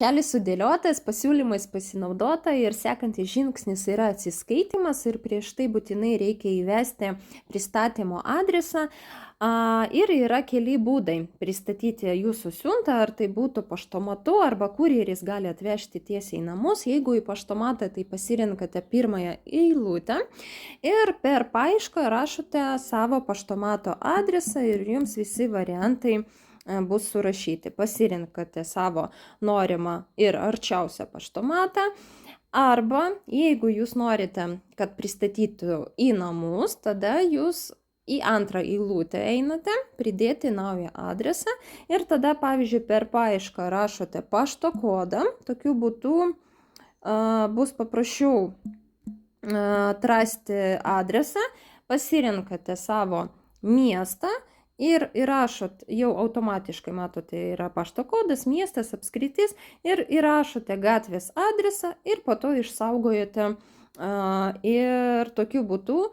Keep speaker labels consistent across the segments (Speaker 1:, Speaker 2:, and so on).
Speaker 1: Kelias sudėliotas, pasiūlymais pasinaudota ir sekantis žingsnis yra atsiskaitimas ir prieš tai būtinai reikia įvesti pristatymo adresą. Ir yra keli būdai pristatyti jūsų siuntą, ar tai būtų paštomatu arba kurjeris gali atvežti tiesiai į namus. Jeigu į paštomatą, tai pasirinkate pirmąją eilutę ir per paiešką rašote savo paštomato adresą ir jums visi variantai bus surašyti. Pasirinkate savo norimą ir arčiausią paštomatą. Arba jeigu jūs norite, kad pristatytų į namus, tada jūs į antrą eilutę einate, pridėti naują adresą ir tada, pavyzdžiui, per paiešką rašote pašto kodą. Tokiu būdu bus paprasčiau atrasti adresą, pasirinkate savo miestą ir įrašot, jau automatiškai matote, yra pašto kodas, miestas, apskritis ir įrašote gatvės adresą ir po to išsaugojate ir tokiu būdu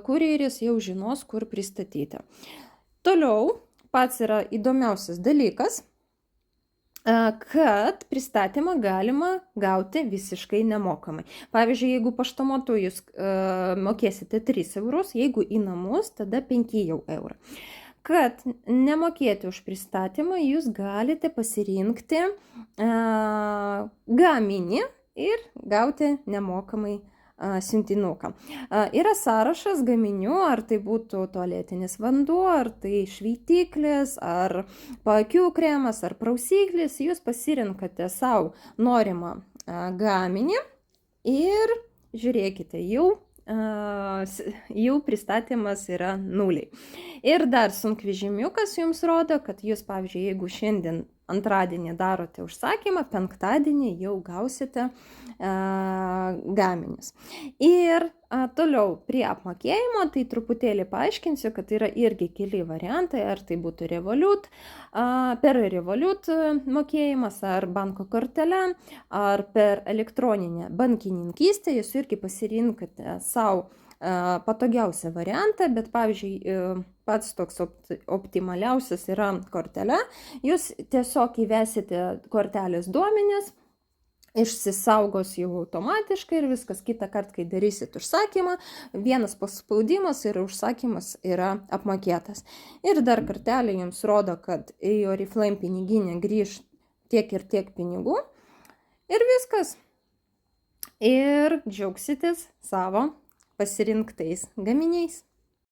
Speaker 1: kurjeris jau žinos, kur pristatyti. Toliau pats yra įdomiausias dalykas, kad pristatymą galima gauti visiškai nemokamai. Pavyzdžiui, jeigu paštomatu jūs mokėsite 3 eurus, jeigu į namus, tada 5 jau eurų. Kad nemokėti už pristatymą, jūs galite pasirinkti gaminį ir gauti nemokamai siuntinuką. Yra sąrašas gaminių, ar tai būtų tualetinis vanduo, ar tai šveitiklis, ar paakių kremas, ar prausiklis. Jūs pasirinkate savo norimą gaminį ir žiūrėkite, jau pristatymas yra 0. Ir dar sunkvežimiukas jums rodo, kad jūs, pavyzdžiui, jeigu šiandien antradienį darote užsakymą, penktadienį jau gausite gaminius. Ir toliau prie apmokėjimo, tai truputėlį paaiškinsiu, kad yra irgi keli variantai, ar tai būtų Revolut, per Revolut mokėjimas, ar banko kortelę, ar per elektroninę bankininkystę. Jūs irgi pasirinkate savo patogiausią variantą, bet pavyzdžiui, pats toks optimaliausias yra kortelė. Jūs tiesiog įvesite kortelės duomenis, išsisaugos jau automatiškai ir viskas. Kitą kartą, kai darysit užsakymą, vienas paspaudimas ir užsakymas yra apmokėtas. Ir dar kortelė jums rodo, kad į Oriflame piniginę grįž tiek ir tiek pinigų. Ir viskas. Ir džiaugsitės savo pasirinktais gaminiais.